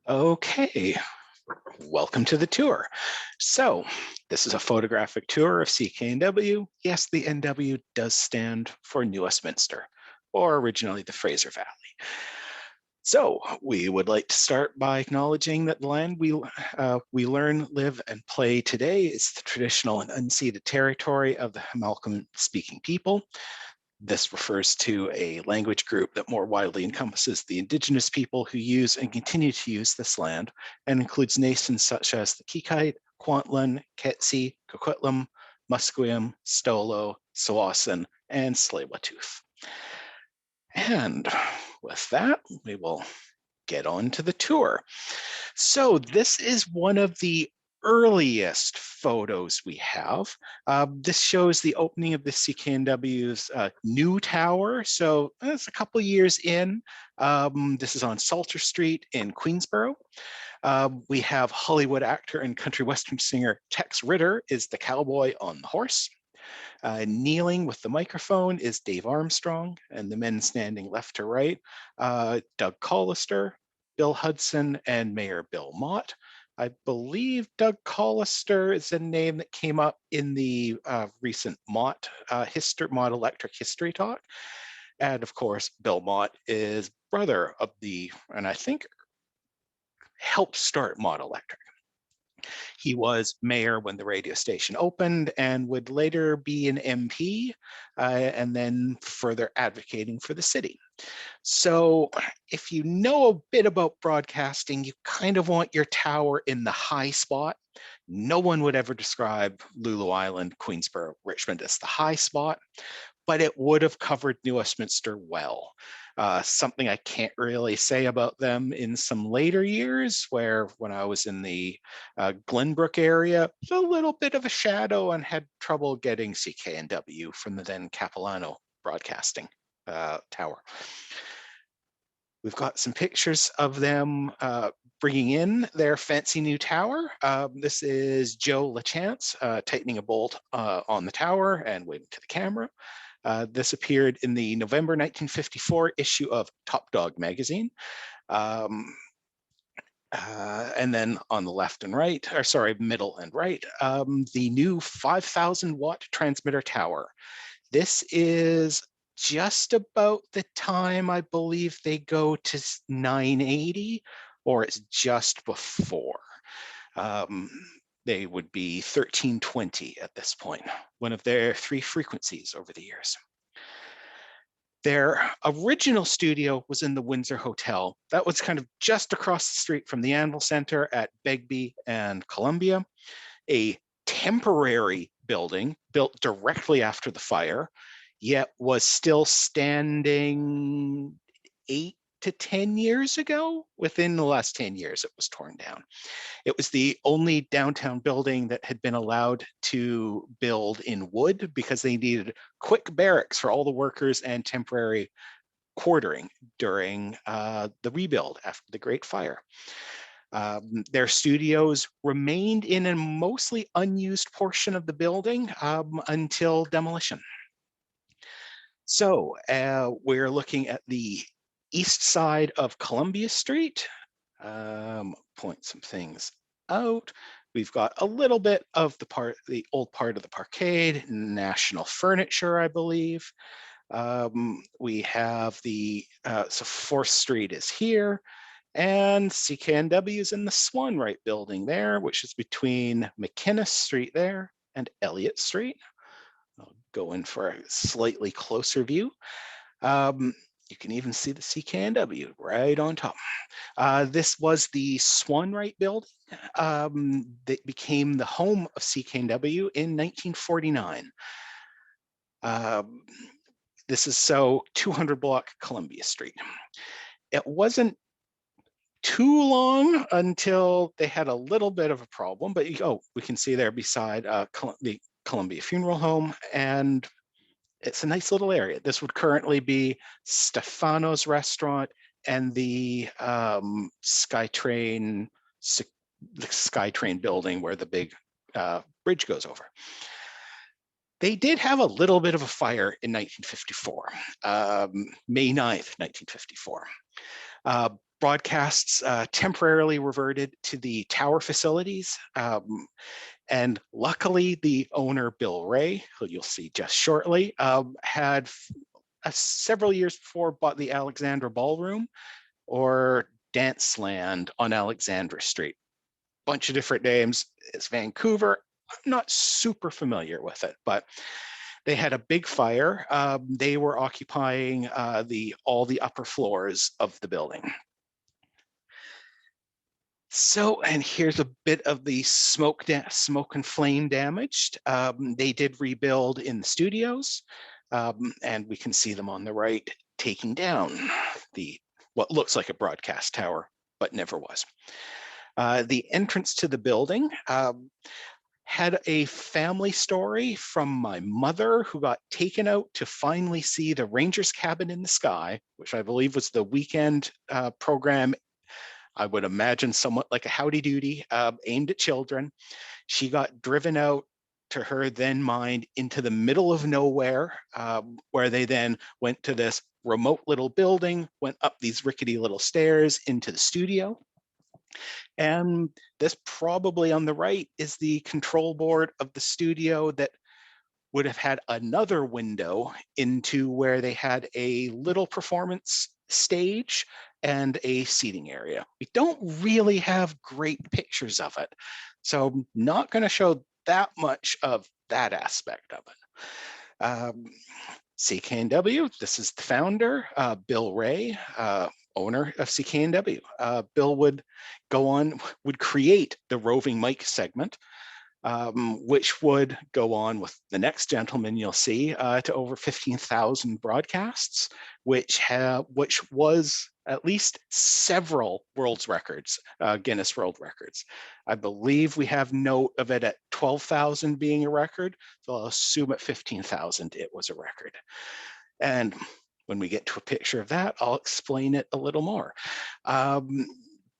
Okay, welcome to the tour. So this is a photographic tour of CKNW. Yes, the NW does stand for New Westminster, or originally the Fraser Valley. So we would like to start by acknowledging that the land we learn, live, and play today is the traditional and unceded territory of the Homalcolm-speaking people. This refers to a language group that more widely encompasses the indigenous people who use and continue to use this land, and includes nations such as the Kikite, Kwantlen, Ketsi, Coquitlam, Musqueam, Stolo, Sawasan, and Tsleil-Waututh. And with that, we will get on to the tour. So this is one of the earliest photos we have. This shows the opening of the CKNW's new tower. So it's a couple years in. This is on Salter Street in Queensborough. We have Hollywood actor and country western singer Tex Ritter is the cowboy on the horse. Kneeling with the microphone is Dave Armstrong, and the men standing left to right, Doug Collister, Bill Hudson, and Mayor Bill Mott. I believe Doug Collister is a name that came up in the recent Mott Electric history talk. And of course, Bill Mott is brother of and I think helped start Mott Electric. He was mayor when the radio station opened and would later be an MP and then further advocating for the city. So if you know a bit about broadcasting, you kind of want your tower in the high spot. No one would ever describe Lulu Island, Queensborough, Richmond as the high spot, but it would have covered New Westminster well. Something I can't really say about them in some later years, where when I was in the Glenbrook area, it was a little bit of a shadow and had trouble getting CKNW from the then Capilano Broadcasting Tower. We've got some pictures of them bringing in their fancy new tower. This is Joe LaChance tightening a bolt on the tower and waving to the camera. This appeared in the November 1954 issue of Top Dog magazine. And then on the left and right, or sorry, middle and right, the new 5,000 watt transmitter tower. This is just about the time I believe they go to 980, or it's just before. They would be 1320 at this point, one of their 3 frequencies over the years. Their original studio was in the Windsor Hotel. That was kind of just across the street from the Anvil Center at Begbie and Columbia, a temporary building built directly after the fire, yet was still standing 8 to 10 years ago. Within the last 10 years, it was torn down. It was the only downtown building that had been allowed to build in wood because they needed quick barracks for all the workers and temporary quartering during the rebuild after the Great Fire. Their studios remained in a mostly unused portion of the building until demolition. So we're looking at the east side of Columbia Street. Point some things out. We've got a little bit of the old part of the parkade, National Furniture, I believe. We have so 4th Street is here, and CKNW is in the Swanwright building there, which is between McInnes Street there and Elliott Street. I'll go in for a slightly closer view. You can even see the CKNW right on top. This was the Swanwright building that became the home of CKNW in 1949. This is 200 block Columbia Street. It wasn't too long until they had a little bit of a problem, but we can see there beside the Columbia Funeral Home, and it's a nice little area. This would currently be Stefano's restaurant and the SkyTrain building where the big bridge goes over. They did have a little bit of a fire in 1954, May 9th, 1954. broadcasts temporarily reverted to the tower facilities. And luckily, the owner, Bill Ray, who you'll see just shortly, had several years before bought the Alexandra Ballroom or Dance Land on Alexandra Street. Bunch of different names. It's Vancouver. I'm not super familiar with it, but they had a big fire. They were occupying all the upper floors of the building. So, and here's a bit of the smoke and flame damaged. They did rebuild in the studios, and we can see them on the right taking down what looks like a broadcast tower, but never was. The entrance to the building had a family story from my mother, who got taken out to finally see the Ranger's Cabin in the Sky, which I believe was the weekend program. I would imagine somewhat like a Howdy Doody aimed at children. She got driven out, to her then mind, into the middle of nowhere, where they then went to this remote little building, went up these rickety little stairs into the studio. And this probably on the right is the control board of the studio that would have had another window into where they had a little performance stage and a seating area. We don't really have great pictures of it, so I'm not going to show that much of that aspect of it. CKNW, this is the founder, Bill Ray, owner of CKNW. Bill would create the roving mic segment, which would go on with the next gentleman you'll see to over 15,000 broadcasts, which was at least several world's records, Guinness World Records. I believe we have note of it at 12,000 being a record, so I'll assume at 15,000 it was a record. And when we get to a picture of that, I'll explain it a little more.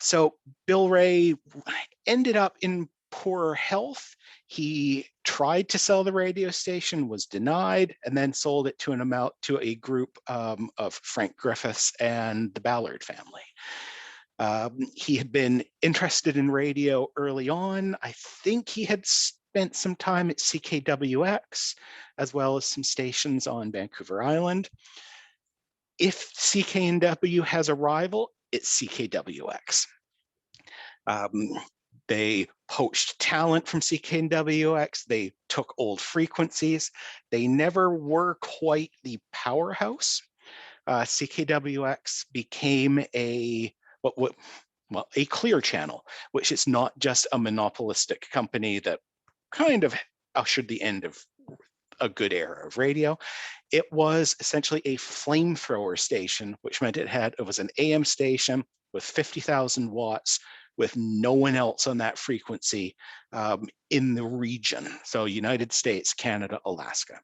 So Bill Ray ended up in poorer health. He tried to sell the radio station, was denied, and then sold it to a group of Frank Griffiths and the Ballard family. He had been interested in radio early on. I think he had spent some time at CKWX, as well as some stations on Vancouver Island. If CKNW has a rival, it's CKWX. They poached talent from CKNWX. They took old frequencies. They never were quite the powerhouse. CKWX became a clear channel, which is not just a monopolistic company that kind of ushered the end of a good era of radio. It was essentially a flamethrower station, which meant it was an AM station with 50,000 watts, with no one else on that frequency in the region. So United States, Canada, Alaska.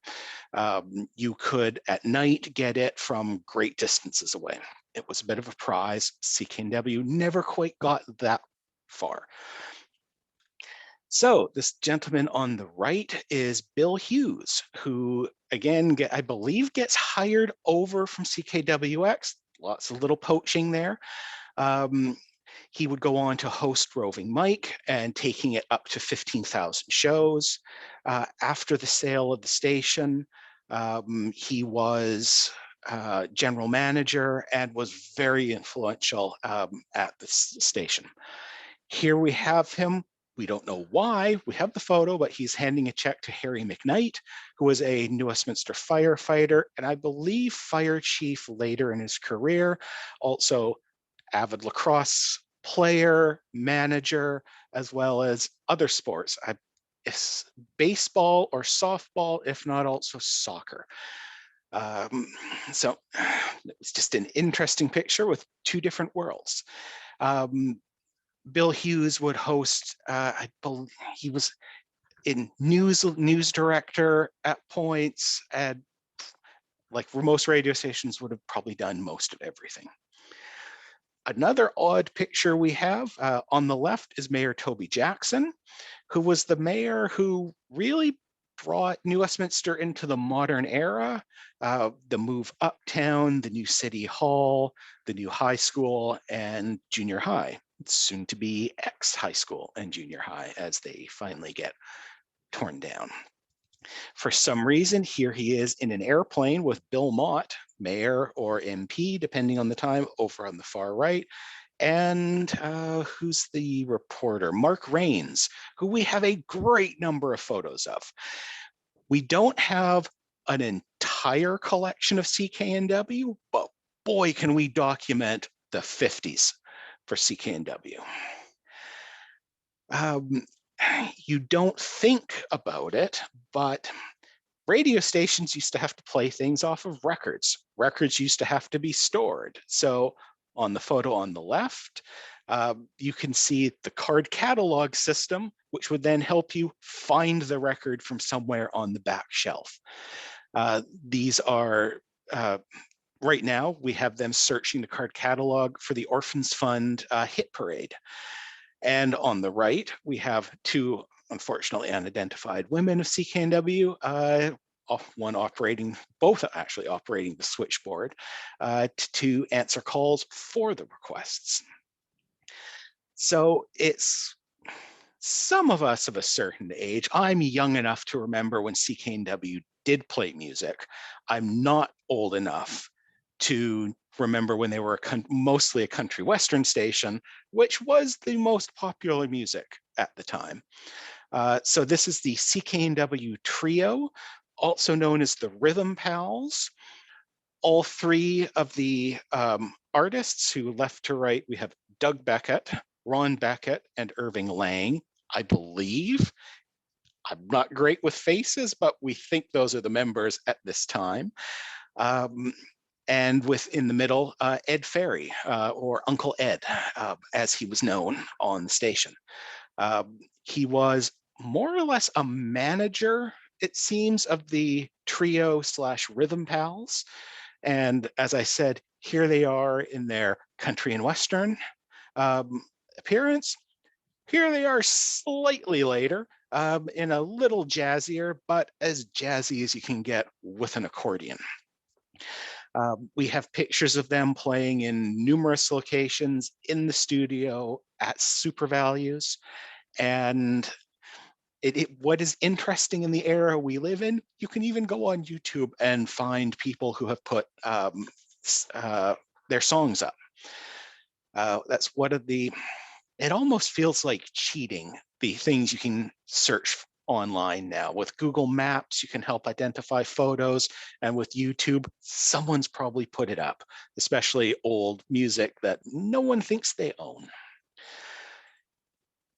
You could at night get it from great distances away. It was a bit of a prize. CKNW never quite got that far. So this gentleman on the right is Bill Hughes, who again, I believe gets hired over from CKWX. Lots of little poaching there. He would go on to host Roving Mike and taking it up to 15,000 shows. After the sale of the station, he was general manager and was very influential at the station. Here we have him. We don't know why. We have the photo, but he's handing a check to Harry McKnight, who was a New Westminster firefighter, and I believe fire chief later in his career. Also, avid lacrosse player, manager, as well as other sports. It's baseball or softball, if not also soccer. So it's just an interesting picture with two different worlds. Bill Hughes would host, I believe he was in news director at points, and like most radio stations would have probably done most of everything. Another odd picture we have on the left is Mayor Toby Jackson, who was the mayor who really brought New Westminster into the modern era, the move uptown, the new city hall, the new high school and junior high, soon to be ex-high school and junior high as they finally get torn down. For some reason, here he is in an airplane with Bill Mott, mayor or MP, depending on the time, over on the far right. And who's the reporter? Mark Rains, who we have a great number of photos of. We don't have an entire collection of CKNW, but boy, can we document the 50s for CKNW. You don't think about it, but radio stations used to have to play things off of records. Records used to have to be stored. So on the photo on the left, you can see the card catalog system, which would then help you find the record from somewhere on the back shelf. These are, right now, we have them searching the card catalog for the Orphans Fund hit parade. And on the right, we have two unfortunately unidentified women of CKNW, one operating, both actually operating the switchboard to answer calls for the requests. So it's some of us of a certain age. I'm young enough to remember when CKNW did play music. I'm not old enough to remember when they were mostly a country western station, which was the most popular music at the time. So this is the CKNW Trio, also known as the Rhythm Pals. All three of the artists who left to right, we have Doug Beckett, Ron Beckett, and Irving Lang, I believe. I'm not great with faces, but we think those are the members at this time. And in the middle, Ed Ferry, or Uncle Ed, as he was known on the station. He was more or less a manager, it seems, of the trio / Rhythm Pals. And as I said, here they are in their country and western appearance. Here they are slightly later, in a little jazzier, but as jazzy as you can get with an accordion. We have pictures of them playing in numerous locations, in the studio, at super values. And what is interesting in the era we live in, you can even go on YouTube and find people who have put their songs up. That's one of the, it almost feels like cheating, the things you can search online now. With Google Maps, you can help identify photos, and with YouTube, someone's probably put it up, especially old music that no one thinks they own.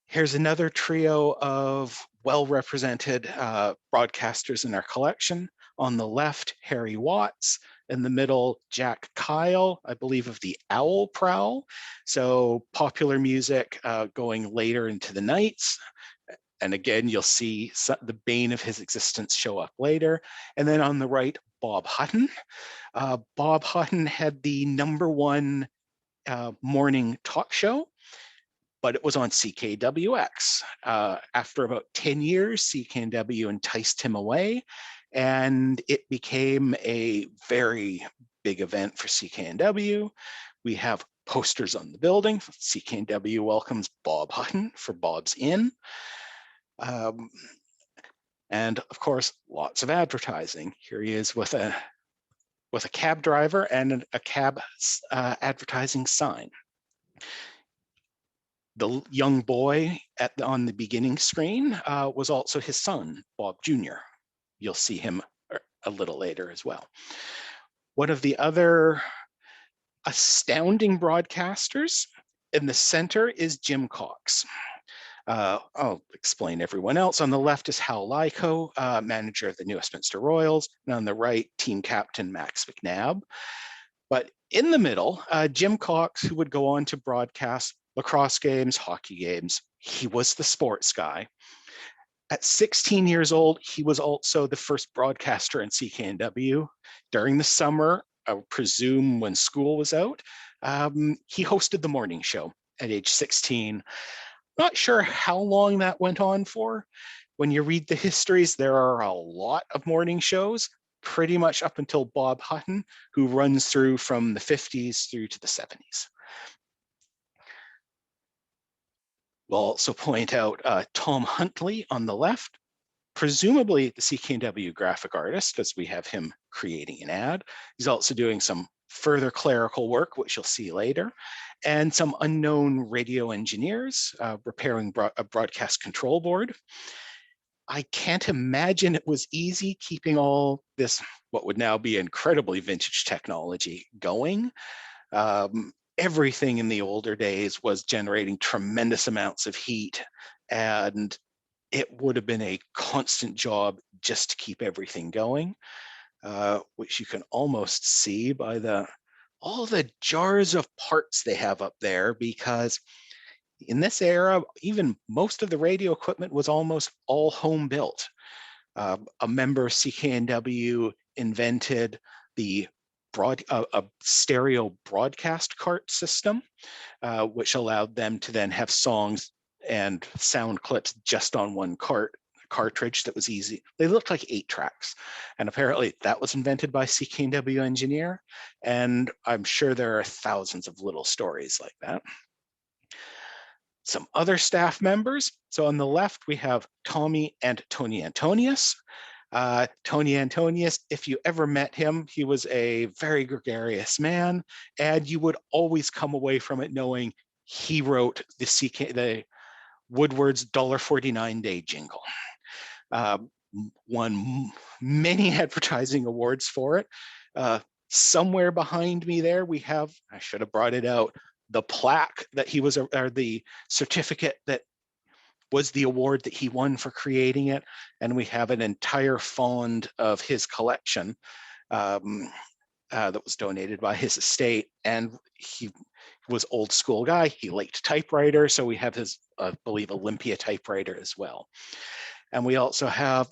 Here's another trio of well-represented broadcasters in our collection. On the left, Harry Watts. In the middle, Jack Kyle, I believe of the Owl Prowl. So popular music going later into the nights. And again, you'll see the bane of his existence show up later. And then on the right, Bob Hutton. Bob Hutton had the #1 morning talk show, but it was on CKWX. After about 10 years, CKNW enticed him away, and it became a very big event for CKNW. We have posters on the building. CKNW welcomes Bob Hutton for Bob's Inn. And of course, lots of advertising. Here he is with a cab driver and a cab advertising sign. The young boy on the beginning screen was also his son, Bob Jr. You'll see him a little later as well. One of the other astounding broadcasters in the center is Jim Cox. I'll explain everyone else. On the left is Hal Lyko, manager of the New Westminster Royals, and on the right, team captain Max McNabb. But in the middle, Jim Cox, who would go on to broadcast lacrosse games, hockey games. He was the sports guy. At 16 years old, he was also the first broadcaster in CKNW. During the summer, I would presume when school was out, he hosted the morning show at age 16. Not sure how long that went on for. when you read the histories, there are a lot of morning shows, pretty much up until Bob Hutton, who runs through from the 50s through to the 70s. We'll also point out Tom Huntley on the left, presumably the CKNW graphic artist, because we have him creating an ad. He's also doing some further clerical work, which you'll see later, and some unknown radio engineers repairing a broadcast control board. I can't imagine it was easy keeping all this, what would now be incredibly vintage technology, going. Everything in the older days was generating tremendous amounts of heat, and it would have been a constant job just to keep everything going, which you can almost see by all the jars of parts they have up there, because in this era, even most of the radio equipment was almost all home built. A member of CKNW invented a stereo broadcast cart system, which allowed them to then have songs and sound clips just on one cartridge that was easy. They looked like 8 tracks. And apparently that was invented by CKNW engineer. And I'm sure there are thousands of little stories like that. Some other staff members. So on the left, we have Tommy and Tony Antonius. Tony Antonius, if you ever met him, he was a very gregarious man, and you would always come away from it knowing he wrote the Woodward's $1.49 day jingle. Won many advertising awards for it. Somewhere behind me there, we have, I should have brought it out, the plaque that he was, or the certificate that was the award that he won for creating it. And we have an entire fond of his collection that was donated by his estate. And he was old school guy. He liked typewriter. So we have his, I believe, Olympia typewriter as well. And we also have,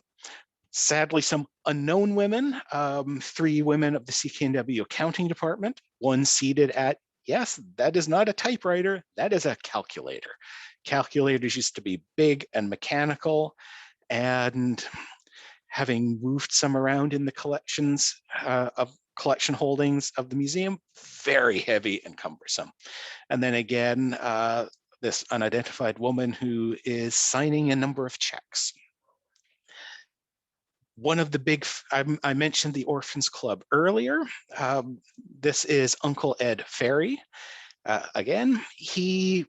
sadly, some unknown women, 3 women of the CKNW accounting department, one seated at, yes, that is not a typewriter, that is a calculator. Calculators used to be big and mechanical, and having moved some around in the collections of collection holdings of the museum, very heavy and cumbersome. And then again, this unidentified woman who is signing a number of checks. One of the big, I mentioned the Orphans Club earlier. This is Uncle Ed Ferry. Again, he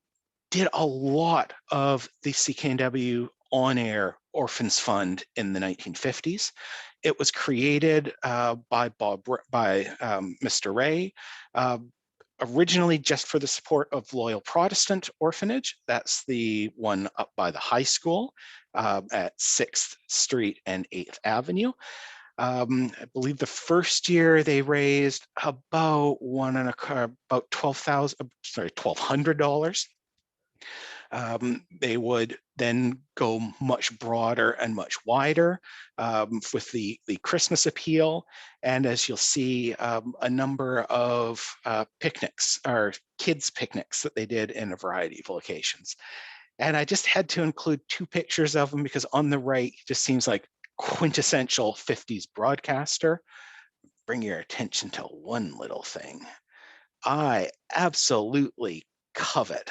did a lot of the CKNW on-air Orphans Fund in the 1950s. It was created by Mr. Ray, originally just for the support of Loyal Protestant Orphanage. That's the one up by the high school at 6th Street and 8th Avenue. I believe the first year they raised about $1,200. They would then go much broader and much wider with the Christmas appeal. And as you'll see, a number of picnics, or kids' picnics that they did in a variety of locations. And I just had to include 2 pictures of them because on the right, it just seems like quintessential 50s broadcaster. Bring your attention to one little thing. I absolutely covet,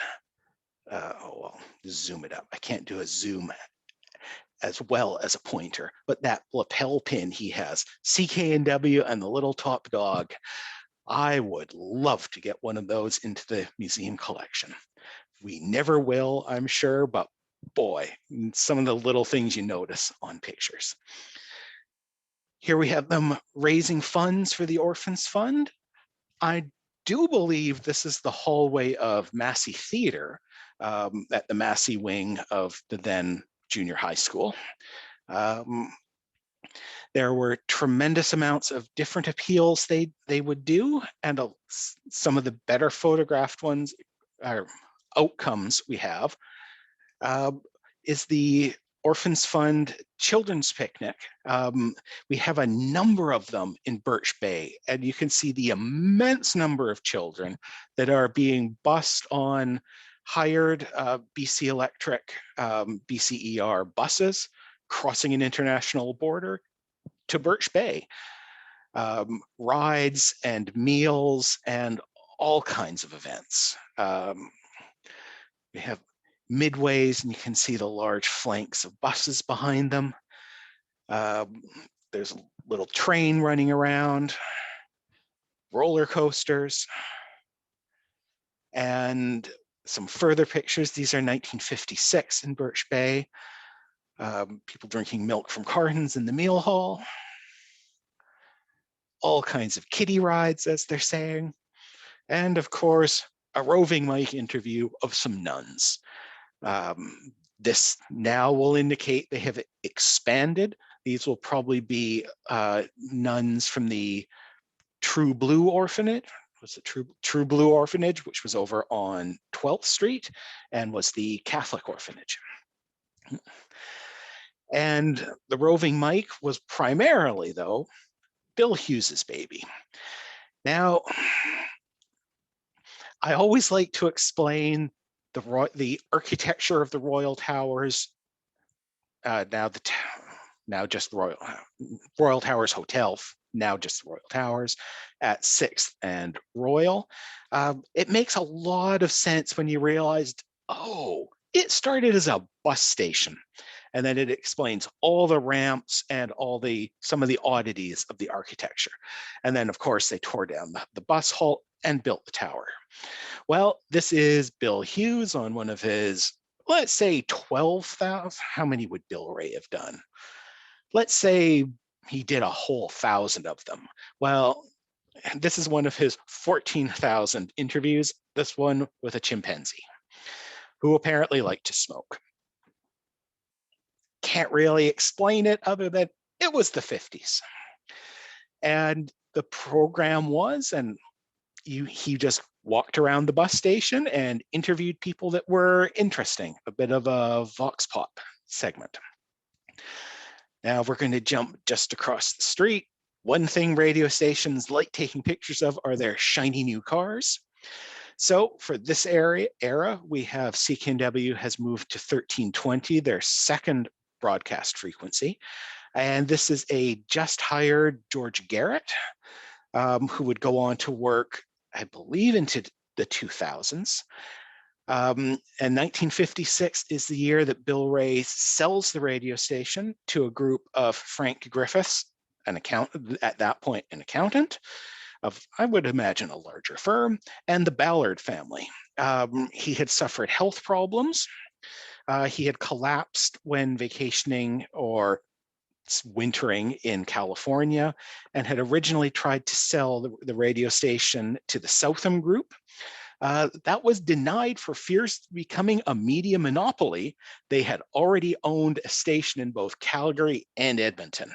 well, zoom it up. I can't do a zoom as well as a pointer, but that lapel pin he has, CKNW and the little top dog. I would love to get one of those into the museum collection. We never will, I'm sure, but boy, some of the little things you notice on pictures. Here we have them raising funds for the Orphans Fund. I do believe this is the hallway of Massey Theater at the Massey wing of the then junior high school. There were tremendous amounts of different appeals they would do, and some of the better photographed ones, or outcomes we have, is the Orphans Fund Children's Picnic. We have a number of them in Birch Bay, and you can see the immense number of children that are being bussed on hired BC Electric, BCER buses crossing an international border to Birch Bay. Rides and meals and all kinds of events. We have midways, and you can see the large flanks of buses behind them. There's a little train running around, roller coasters, and some further pictures. These are 1956 in Birch Bay. People drinking milk from cartons in the meal hall. All kinds of kiddie rides, as they're saying. And of course, a roving mic interview of some nuns. This now will indicate they have expanded. These will probably be nuns from the True Blue Orphanage. Was the True Blue Orphanage, which was over on 12th Street and was the Catholic orphanage. And the roving mic was primarily, though, Bill Hughes's baby. Now, I always like to explain the architecture of the Royal Towers. Now just the Royal Towers Hotel, now just the Royal Towers at 6th and Royal. It makes a lot of sense when you realized, oh, it started as a bus station. And then it explains all the ramps and some of the oddities of the architecture. And then, of course, they tore down the bus halt and built the tower. Well, this is Bill Hughes on one of his, let's say 12,000. How many would Bill Ray have done? Let's say he did a whole 1,000 of them. Well, this is one of his 14,000 interviews, this one with a chimpanzee who apparently liked to smoke. Can't really explain it other than it was the 50s. And the program was, and he just walked around the bus station and interviewed people that were interesting, a bit of a vox pop segment. Now we're going to jump just across the street. One thing radio stations like taking pictures of are their shiny new cars. So for this era, we have CKNW has moved to 1320, their second broadcast frequency. And this is a just hired George Garrett, who would go on to work, I believe, into the 2000s. And 1956 is the year that Bill Ray sells the radio station to a group of Frank Griffiths, at that point an accountant of, I would imagine, a larger firm, and the Ballard family. He had suffered health problems. He had collapsed when vacationing or wintering in California and had originally tried to sell the radio station to the Southam Group. That was denied for fears of becoming a media monopoly. They had already owned a station in both Calgary and Edmonton.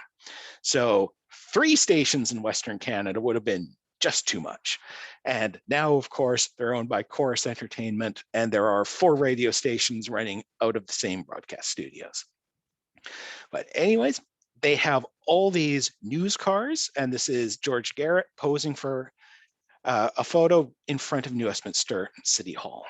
So 3 stations in Western Canada would have been just too much. And now, of course, they're owned by Chorus Entertainment, and there are 4 radio stations running out of the same broadcast studios. But anyways, they have all these news cars, and this is George Garrett posing for a photo in front of New Westminster City Hall.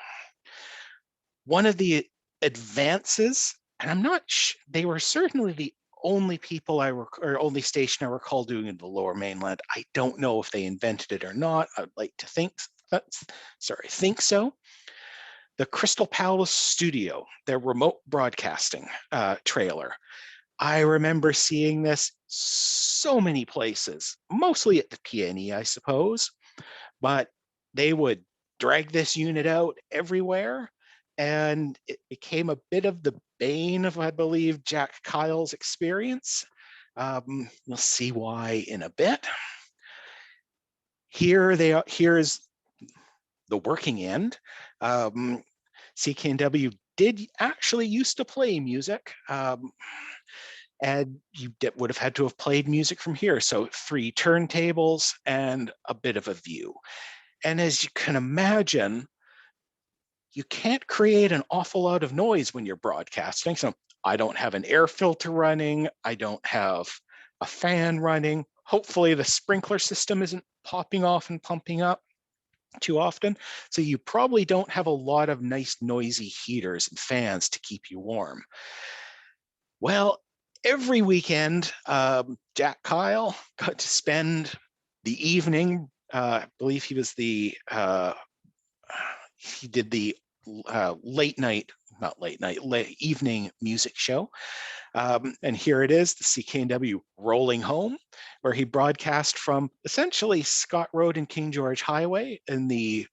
One of the advances, and I'm not sure, they were certainly the only only station I recall doing in the Lower Mainland. I don't know if they invented it or not. I'd like to think so. The Crystal Palace Studio, their remote broadcasting trailer. I remember seeing this so many places, mostly at the PNE, I suppose, but they would drag this unit out everywhere, and it became a bit of the bane of, I believe, Jack Kyle's experience. We'll see why in a bit. Here's the working end. CKNW did actually used to play music, and you would have had to have played music from here. So 3 turntables and a bit of a view. And as you can imagine, you can't create an awful lot of noise when you're broadcasting. So I don't have an air filter running. I don't have a fan running. Hopefully the sprinkler system isn't popping off and pumping up too often. So you probably don't have a lot of nice noisy heaters and fans to keep you warm. Well, every weekend, Jack Kyle got to spend the evening. I believe he was he did the late night, not late night, late evening music show. And here it is, the CKNW Rolling Home, where he broadcast from essentially Scott Road and King George Highway in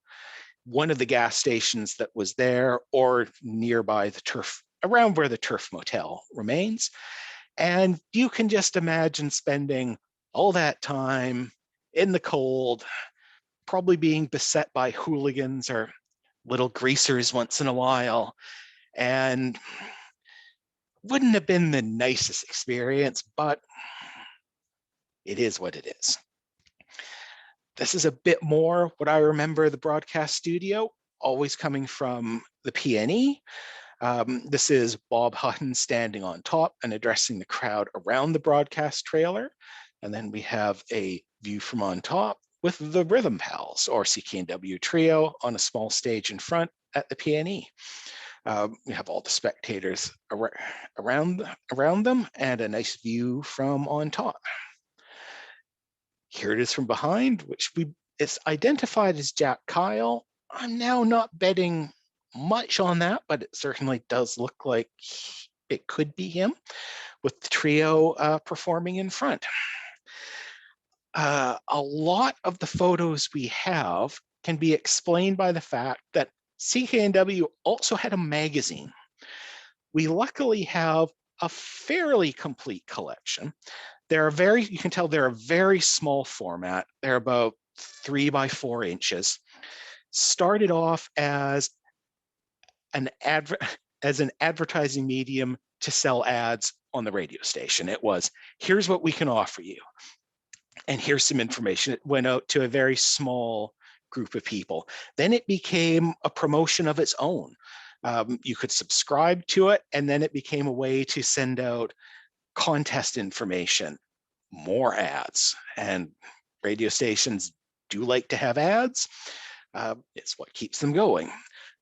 one of the gas stations that was there, or nearby the turf, around where the Turf Motel remains. And you can just imagine spending all that time in the cold, probably being beset by hooligans or little greasers once in a while. And wouldn't have been the nicest experience, but it is what it is. This is a bit more what I remember the broadcast studio, always coming from the PNE. This is Bob Hutton standing on top and addressing the crowd around the broadcast trailer. And then we have a view from on top with the Rhythm Pals, or CKNW trio, on a small stage in front at the PNE. We have all the spectators around them, and a nice view from on top. Here it is from behind, which it's identified as Jack Kyle. I'm now not betting much on that, but it certainly does look like it could be him, with the trio performing in front. A lot of the photos we have can be explained by the fact that CKNW also had a magazine. We luckily have a fairly complete collection. You can tell they're a very small format. They're about 3 by 4 inches. Started off as an advertising medium to sell ads on the radio station. It was, here's what we can offer you, and here's some information. It went out to a very small group of people. Then it became a promotion of its own. You could subscribe to it, and then it became a way to send out contest information, more ads, and radio stations do like to have ads. It's what keeps them going.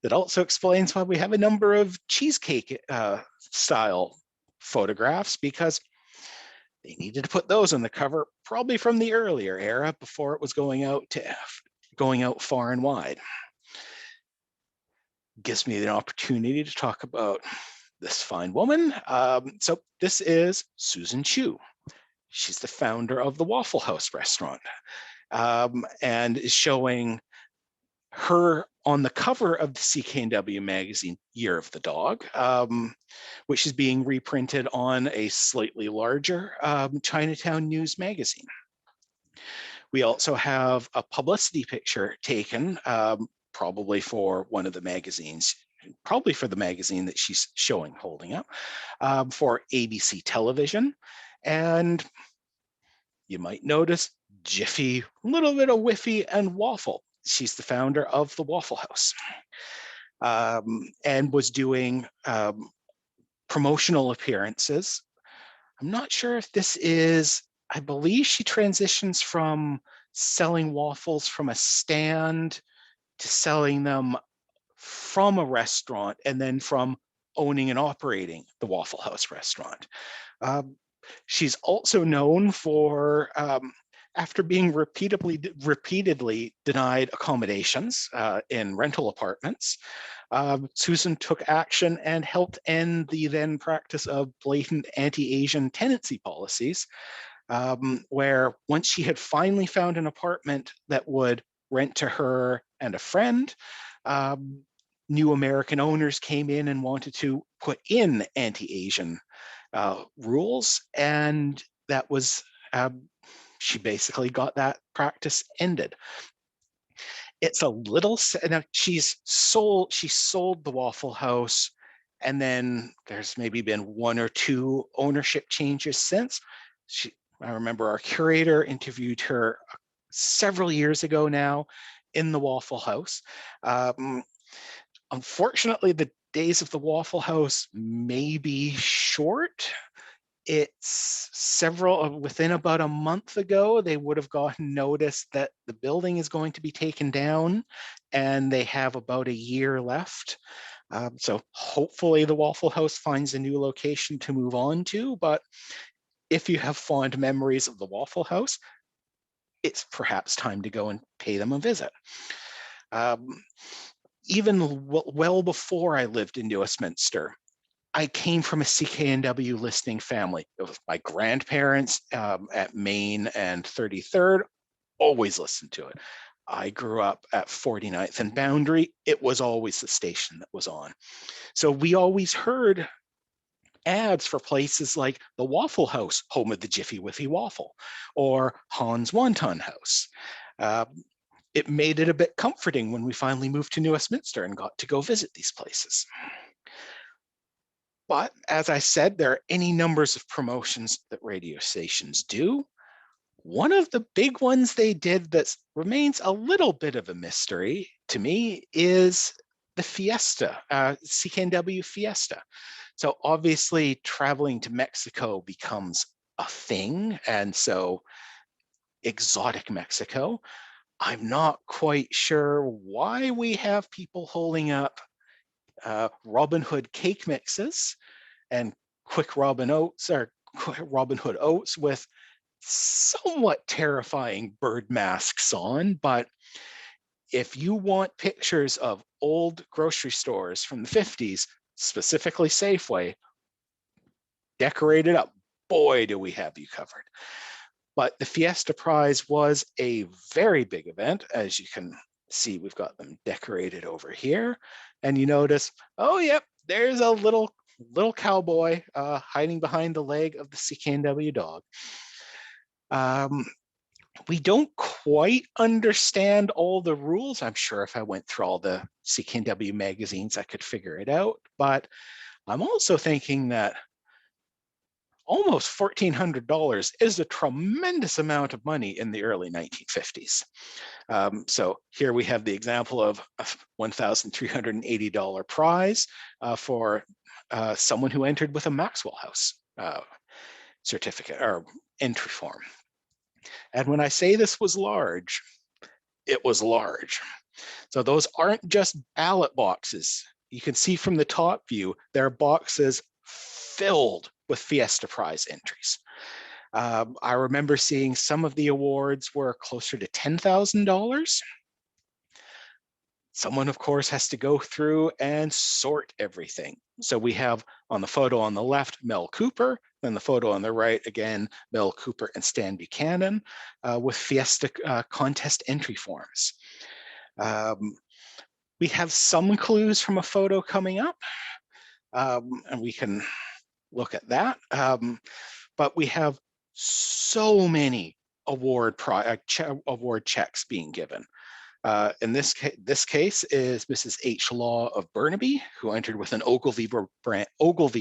That also explains why we have a number of cheesecake style photographs, because they needed to put those on the cover, probably from the earlier era, before it was going out far and wide. Gives me the opportunity to talk about this fine woman. So this is Susan Chu. She's the founder of the Waffle House restaurant, and is showing her on the cover of the CKNW magazine, Year of the Dog, which is being reprinted on a slightly larger Chinatown News magazine. We also have a publicity picture taken, probably for one of the magazines, probably for the magazine that she's showing, holding up, for ABC television. And you might notice Jiffy, a little bit of Whiffy and Waffle. She's the founder of the Waffle House, and was doing promotional appearances. I'm not sure if this is, I believe she transitions from selling waffles from a stand to selling them from a restaurant, and then from owning and operating the Waffle House restaurant. She's also known for, after being repeatedly denied accommodations in rental apartments, Susan took action and helped end the then practice of blatant anti-Asian tenancy policies, where once she had finally found an apartment that would rent to her and a friend, new American owners came in and wanted to put in anti-Asian rules, and that was, she basically got that practice ended. It's a little, now she sold the Waffle House, and then there's maybe been 1 or 2 ownership changes since. I remember our curator interviewed her several years ago now in the Waffle House. Unfortunately, the days of the Waffle House may be short. It's within about a month ago, they would have gotten notice that the building is going to be taken down, and they have about a year left. So hopefully the Waffle House finds a new location to move on to, but if you have fond memories of the Waffle House, it's perhaps time to go and pay them a visit. Even well before I lived in Westminster, I came from a CKNW listening family. It was my grandparents at Main and 33rd, always listened to it. I grew up at 49th and Boundary. It was always the station that was on. So we always heard ads for places like the Waffle House, home of the Jiffy Wiffy Waffle, or Hans Wonton House. It made it a bit comforting when we finally moved to New Westminster and got to go visit these places. But as I said, there are any numbers of promotions that radio stations do. One of the big ones they did that remains a little bit of a mystery to me is the Fiesta, CKNW Fiesta. So obviously traveling to Mexico becomes a thing. And so exotic Mexico. I'm not quite sure why we have people holding up Robin Hood cake mixes and quick Robin Oats or Robin Hood oats with somewhat terrifying bird masks on. But if you want pictures of old grocery stores from the 50s, specifically Safeway, decorated up, boy, do we have you covered. But the Fiesta Prize was a very big event. As you can see, we've got them decorated over here. And you notice, oh, yep, there's a little cowboy hiding behind the leg of the CKNW dog. We don't quite understand all the rules. I'm sure if I went through all the CKNW magazines, I could figure it out. But I'm also thinking that almost $1,400 is a tremendous amount of money in the early 1950s. So here we have the example of a $1,380 prize for someone who entered with a Maxwell House certificate or entry form. And when I say this was large, it was large. So those aren't just ballot boxes. You can see from the top view, there are boxes filled with Fiesta Prize entries. I remember seeing some of the awards were closer to $10,000. Someone, of course, has to go through and sort everything. So we have on the photo on the left, Mel Cooper, then the photo on the right, again, Mel Cooper and Stan Buchanan with Fiesta contest entry forms. We have some clues from a photo coming up, and we can look at that. But we have so many award checks being given. In this case is Mrs. H. Law of Burnaby, who entered with an Ogilvy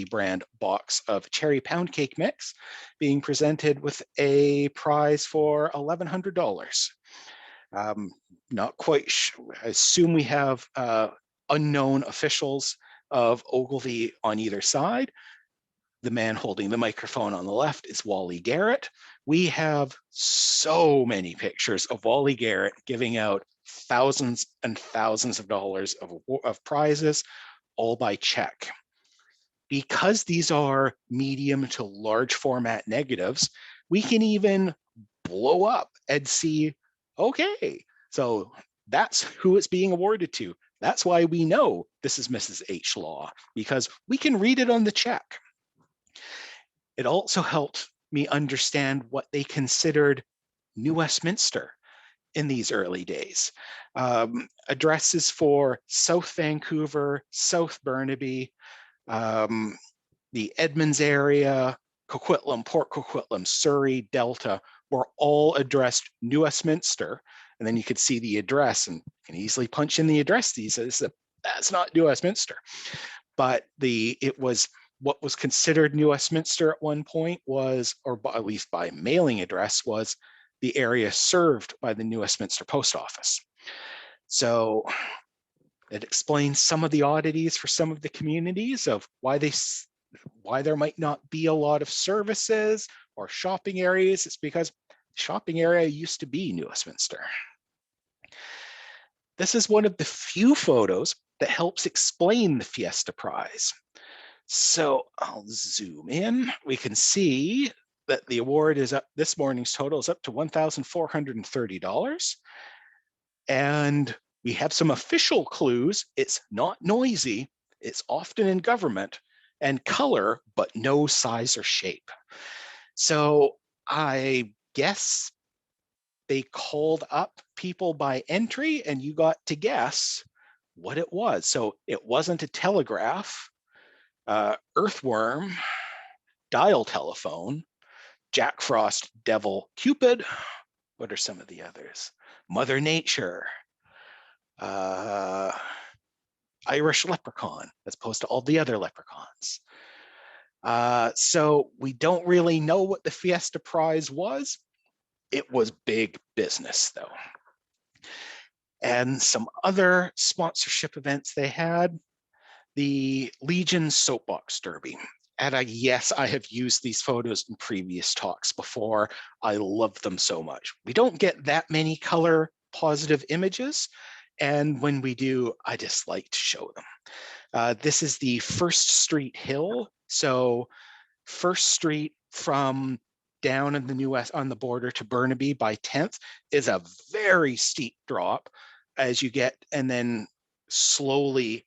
brand box of cherry pound cake mix, being presented with a prize for $1,100. Not quite sure. I assume we have unknown officials of Ogilvy on either side. The man holding the microphone on the left is Wally Garrett. We have so many pictures of Wally Garrett giving out thousands and thousands of dollars of prizes, all by check. Because these are medium to large format negatives, we can even blow up and see, okay, so that's who it's being awarded to. That's why we know this is Mrs. H. Law, because we can read it on the check. It also helped me understand what they considered New Westminster in these early days. Addresses for South Vancouver, South Burnaby, the Edmonds area, Coquitlam, Port Coquitlam, Surrey, Delta were all addressed New Westminster. And then you could see the address and you can easily punch in the address these days. That's not New Westminster. But it was what was considered New Westminster at one point was, or at least by mailing address, was the area served by the New Westminster Post Office. So it explains some of the oddities for some of the communities of why there might not be a lot of services or shopping areas. It's because the shopping area used to be New Westminster. This is one of the few photos that helps explain the Fiesta Prize. So I'll zoom in. We can see that the award is up, this morning's total is up to $1,430. And we have some official clues. It's not noisy, it's often in government, and color, but no size or shape. So I guess they called up people by entry and you got to guess what it was. So it wasn't a telegraph, earthworm, dial telephone, Jack Frost, Devil, Cupid. What are some of the others? Mother Nature, Irish leprechaun, as opposed to all the other leprechauns. So we don't really know what the Fiesta Prize was. It was big business, though. And some other sponsorship events they had, the Legion Soapbox Derby. And yes, I have used these photos in previous talks before. I love them so much. We don't get that many color positive images. And when we do, I just like to show them. This is the First Street Hill. So First Street from down in the New West on the border to Burnaby by 10th is a very steep drop as you get, and then slowly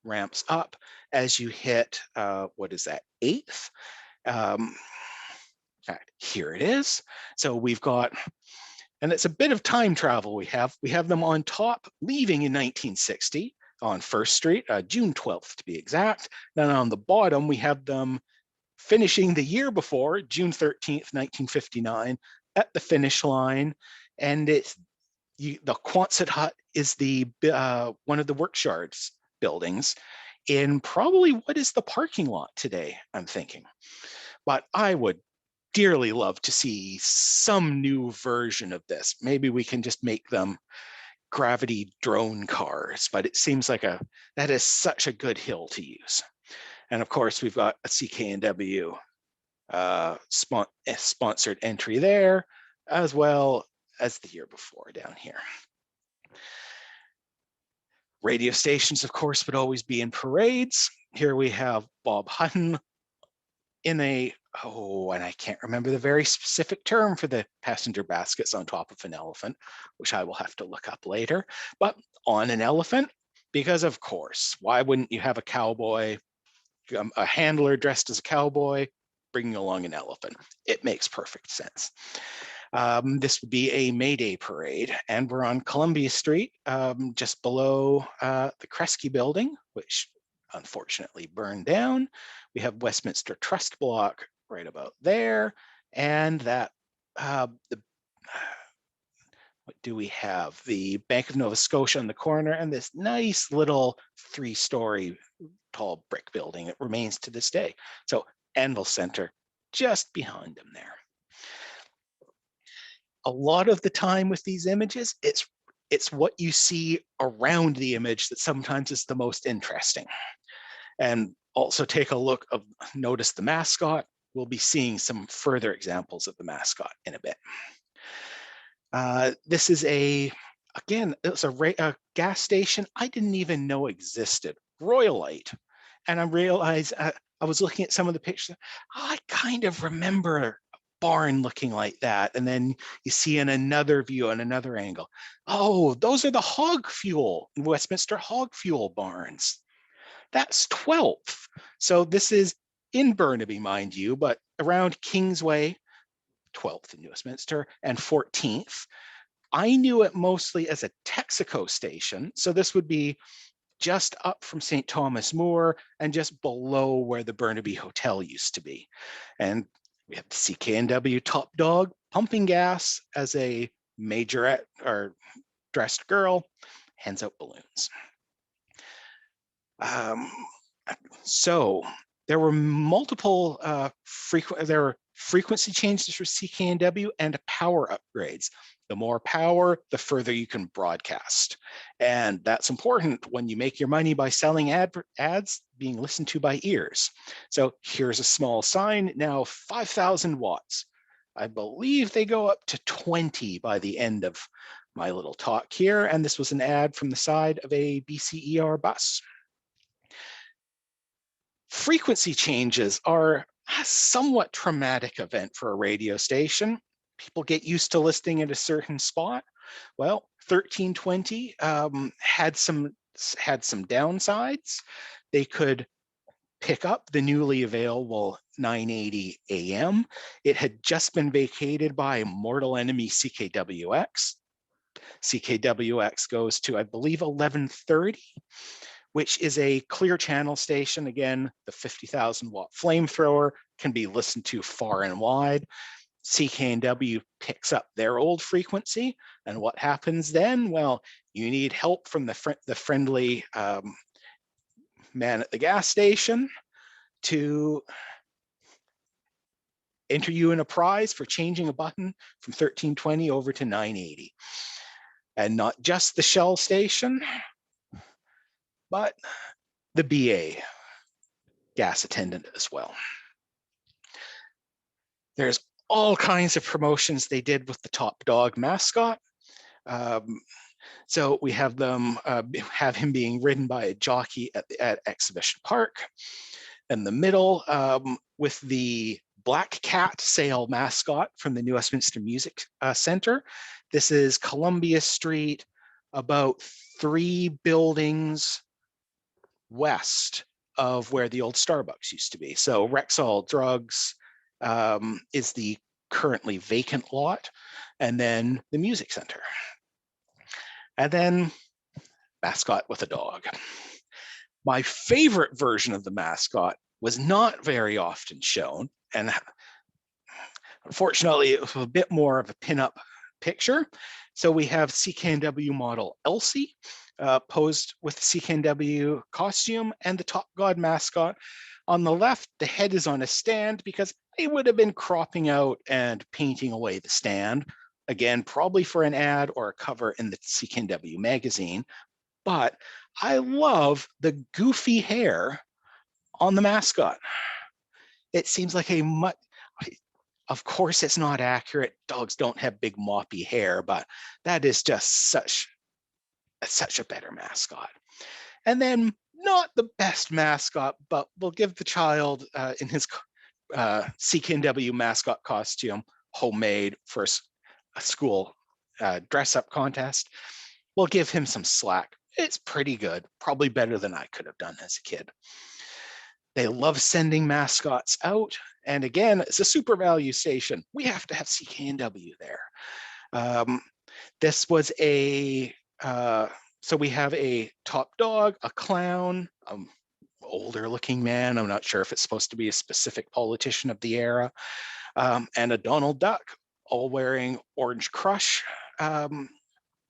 ramps up as you hit, what is that, 8th? Here it is. So we've got, and it's a bit of time travel we have. We have them on top, leaving in 1960 on First Street, June 12th to be exact. Then on the bottom, we have them finishing the year before, June 13th, 1959, at the finish line. And it's the Quonset hut is the one of the workshops buildings in probably what is the parking lot today, I'm thinking. But I would dearly love to see some new version of this. Maybe we can just make them gravity drone cars, but it seems like that is such a good hill to use. And of course, we've got a CKNW sponsored entry there, as well as the year before down here. Radio stations, of course, would always be in parades. Here we have Bob Hutton in a, and I can't remember the very specific term for the passenger baskets on top of an elephant, which I will have to look up later, but on an elephant, because of course, why wouldn't you have a cowboy, a handler dressed as a cowboy, bringing along an elephant? It makes perfect sense. This would be a May Day parade, and we're on Columbia Street, just below the Kresge building, which unfortunately burned down. We have Westminster Trust Block right about there, and that what do we have? The Bank of Nova Scotia on the corner, and this nice little 3-story tall brick building. It remains to this day. So Anvil Center just behind them there. A lot of the time with these images, it's what you see around the image that sometimes is the most interesting. And also take a look of, notice the mascot. We'll be seeing some further examples of the mascot in a bit. This is again, it's a gas station I didn't even know existed, Royalite. And I realized, I was looking at some of the pictures, I kind of remember a barn looking like that. And then you see in another view, on another angle, oh, those are the hog fuel, Westminster hog fuel barns. That's 12th. So this is in Burnaby, mind you, but around Kingsway, 12th in Westminster, and 14th. I knew it mostly as a Texaco station. So this would be just up from St. Thomas More and just below where the Burnaby Hotel used to be. And we have the CKNW Top Dog pumping gas as a majorette or dressed girl, hands out balloons. So there were multiple frequency changes for CKNW and power upgrades. The more power, the further you can broadcast. And that's important when you make your money by selling ads being listened to by ears. So here's a small sign, now 5,000 watts. I believe they go up to 20 by the end of my little talk here, and this was an ad from the side of a BCER bus. Frequency changes are a somewhat traumatic event for a radio station. People get used to listening at a certain spot. Well, 1320 had some downsides. They could pick up the newly available 980 AM. It had just been vacated by mortal enemy CKWX. CKWX goes to, I believe, 1130, which is a clear channel station. Again, the 50,000 watt flamethrower can be listened to far and wide. CKNW picks up their old frequency, and what happens then? Well, you need help from the friendly man at the gas station to enter you in a prize for changing a button from 1320 over to 980. And not just the Shell station, but the BA gas attendant as well. There's all kinds of promotions they did with the Top Dog mascot. So we have them have him being ridden by a jockey at Exhibition Park. In the middle, with the Black Cat Sail mascot from the New Westminster Music Center. This is Columbia Street, about 3 buildings west of where the old Starbucks used to be. So Rexall Drugs is the currently vacant lot, and then the Music Center. And then mascot with a dog. My favorite version of the mascot was not very often shown, and unfortunately it was a bit more of a pin-up picture. So we have CKNW model Elsie posed with the CKNW costume and the Top God mascot. On the left, the head is on a stand because they would have been cropping out and painting away the stand. Again, probably for an ad or a cover in the CKNW magazine. But I love the goofy hair on the mascot. It seems like of course it's not accurate. Dogs don't have big moppy hair, but that is just such a better mascot. And then not the best mascot, but we'll give the child in his CKNW mascot costume, homemade for a school dress-up contest. We'll give him some slack. It's pretty good, probably better than I could have done as a kid. They love sending mascots out. And again, it's a super value station. We have to have CKNW there. This was so we have a top dog, a clown, older looking man. I'm not sure if it's supposed to be a specific politician of the era, and a Donald Duck, all wearing Orange Crush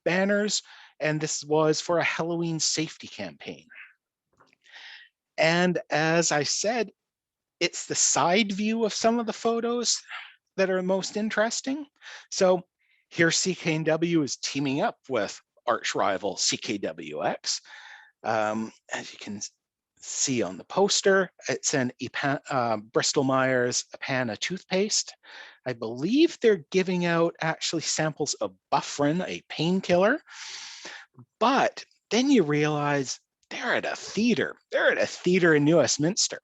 banners. And this was for a Halloween safety campaign. And as I said, it's the side view of some of the photos that are most interesting. So here CKNW is teaming up with arch rival CKWX. As you can see on the poster, it's an Bristol Myers Ipana toothpaste. I believe they're giving out actually samples of Buffrin, a painkiller. But then you realize they're at a theater. They're at a theater in New Westminster.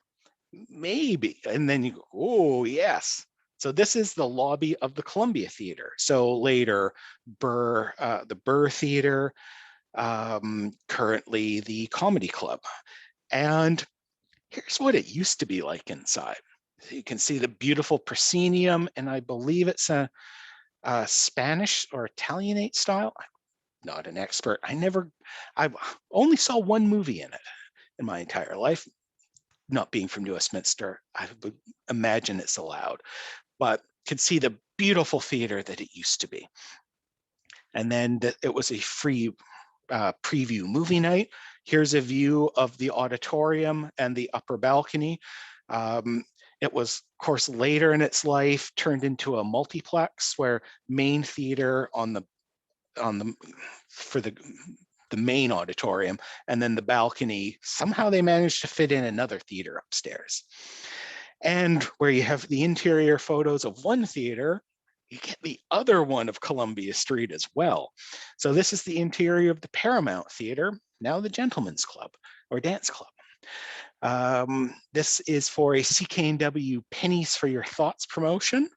Maybe. And then you go, oh, yes. So this is the lobby of the Columbia Theater. So later, the Burr Theater, currently the Comedy Club. And here's what it used to be like inside. So you can see the beautiful proscenium, and I believe it's a Spanish or Italianate style. I'm not an expert. I only saw one movie in it in my entire life. Not being from New Westminster, I would imagine it's allowed, but could see the beautiful theater that it used to be. And then it was a free preview movie night. Here's a view of the auditorium and the upper balcony. It was, of course, later in its life turned into a multiplex where main theater for the main auditorium, and then the balcony, somehow they managed to fit in another theater upstairs. And where you have the interior photos of one theater, you get the other one of Columbia Street as well. So this is the interior of the Paramount Theater, now the Gentlemen's Club or Dance Club. This is for a CKNW Pennies for Your Thoughts promotion,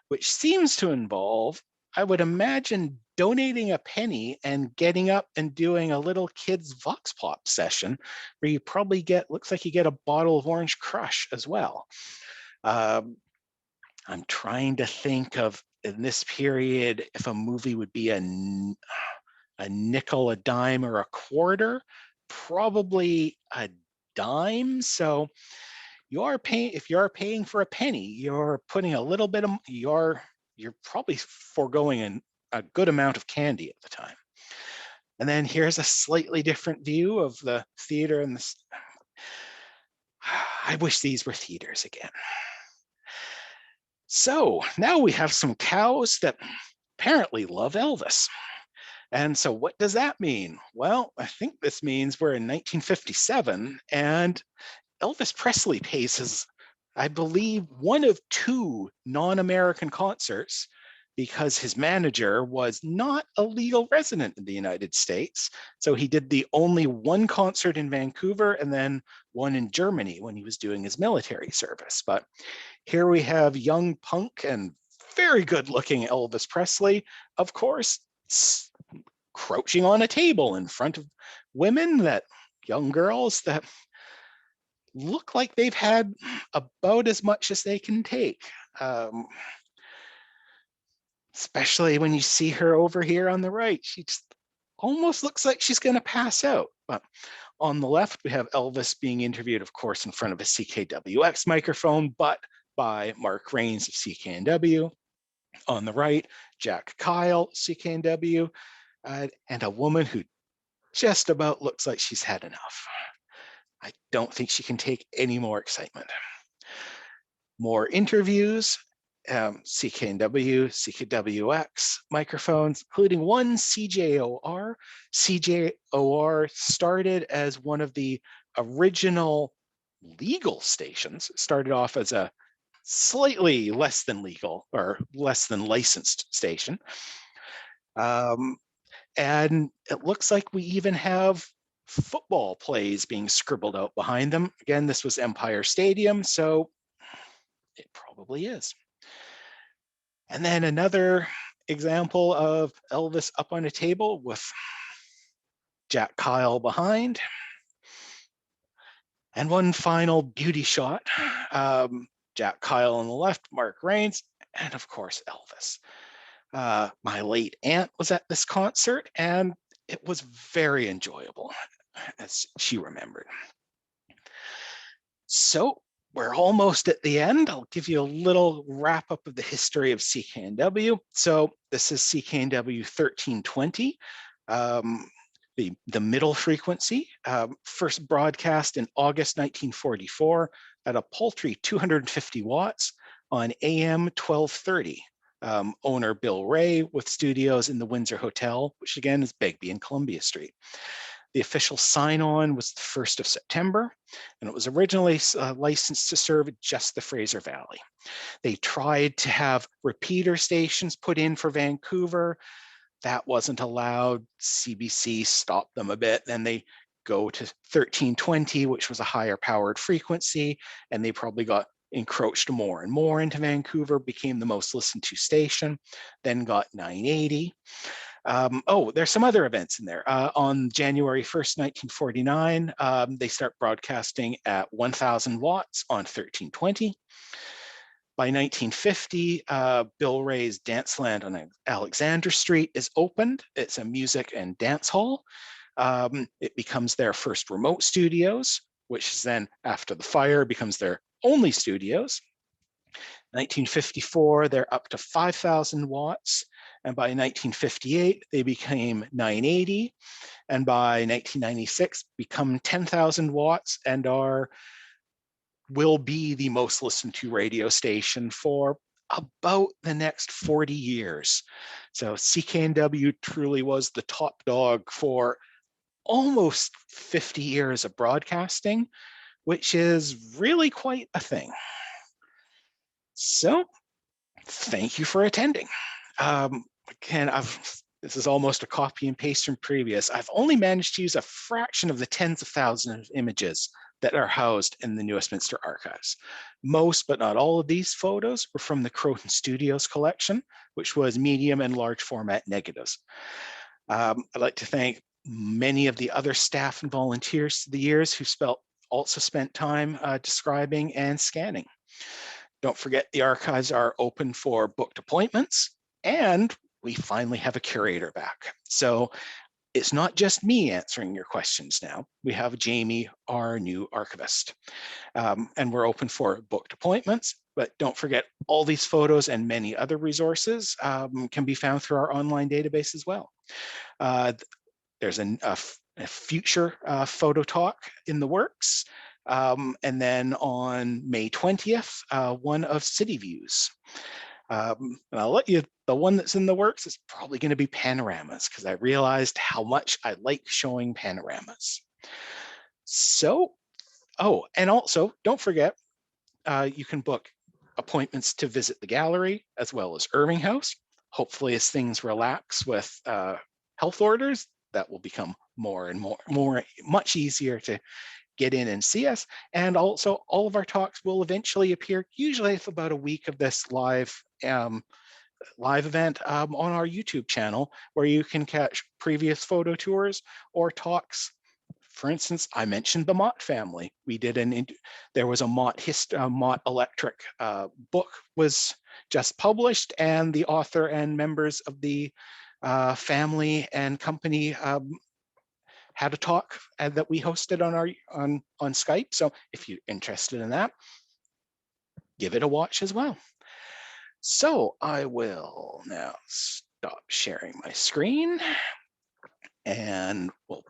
which seems to involve, I would imagine, donating a penny and getting up and doing a little kids vox pop session where you probably get, looks like you get a bottle of Orange Crush as well. I'm trying to think of, in this period, if a movie would be a nickel, a dime, or a quarter, probably a dime. So you are paying, if you are paying for a penny, you're putting a little bit of, you're probably foregoing a good amount of candy at the time. And then here's a slightly different view of the theater and this. I wish these were theaters again. So now we have some cows that apparently love Elvis. And so what does that mean? Well, I think this means we're in 1957 and Elvis Presley pays his, I believe, one of two non-American concerts because his manager was not a legal resident in the United States. So he did the only one concert in Vancouver and then one in Germany when he was doing his military service. But here we have young punk and very good looking Elvis Presley, of course, crouching on a table in front of women, that young girls that look like they've had about as much as they can take. Especially when you see her over here on the right, she just almost looks like she's going to pass out. But on the left, we have Elvis being interviewed, of course, in front of a CKWX microphone, but by Mark Rains of CKNW. On the right, Jack Kyle, CKNW, and a woman who just about looks like she's had enough. I don't think she can take any more excitement. More interviews, CKNW, CKWX microphones, including one CJOR. CJOR started as one of the original legal stations. It started off as a slightly less than legal or less than licensed station. And it looks like we even have football plays being scribbled out behind them. Again, this was Empire Stadium, so it probably is. And then another example of Elvis up on a table with Jack Kyle behind. And one final beauty shot, Jack Kyle on the left, Mark Rains, and of course, Elvis. My late aunt was at this concert and it was very enjoyable, as she remembered. So we're almost at the end. I'll give you a little wrap up of the history of CKNW. So this is CKNW 1320, the middle frequency, first broadcast in August 1944 at a paltry 250 watts on AM 1230. Owner Bill Ray with studios in the Windsor Hotel, which again is Begbie and Columbia Street. The official sign-on was the 1st of September, and it was originally licensed to serve just the Fraser Valley. They tried to have repeater stations put in for Vancouver. That wasn't allowed. CBC stopped them a bit. Then they go to 1320, which was a higher powered frequency, and they probably got encroached more and more into Vancouver, became the most listened to station, then got 980. There's some other events in there. On January 1st, 1949, they start broadcasting at 1,000 watts on 1320. By 1950, Bill Ray's Danceland on Alexander Street is opened. It's a music and dance hall. It becomes their first remote studios, which is then, after the fire, becomes their only studios. 1954, they're up to 5,000 watts. And by 1958, they became 980. And by 1996, become 10,000 watts and will be the most listened to radio station for about the next 40 years. So CKNW truly was the top dog for almost 50 years of broadcasting, which is really quite a thing. So Thank you for attending. Again, this is almost a copy and paste from previous. I've only managed to use a fraction of the tens of thousands of images that are housed in the New Westminster Archives. Most, but not all of these photos were from the Croton Studios collection, which was medium and large format negatives. I'd like to thank many of the other staff and volunteers through the years who also spent time describing and scanning. Don't forget the archives are open for booked appointments, and we finally have a curator back. So it's not just me answering your questions now. We have Jamie, our new archivist, and we're open for booked appointments. But don't forget, all these photos and many other resources can be found through our online database as well. There's a future photo talk in the works. And then on May 20th, one of city views. And I'll let you, the one that's in the works is probably going to be panoramas, because I realized how much I like showing panoramas. So, oh, and also don't forget, you can book appointments to visit the gallery as well as Irving House. Hopefully, as things relax with health orders, that will become more and much easier to get in and see us. And also, all of our talks will eventually appear, usually for about a week of this live event on our YouTube channel, where you can catch previous photo tours or talks. For instance, I mentioned the Mott family. We did there was a Mott Electric book was just published, and the author and members of the family and company had a talk that we hosted on Skype. So if you're interested in that, give it a watch as well. So I will now stop sharing my screen, and we'll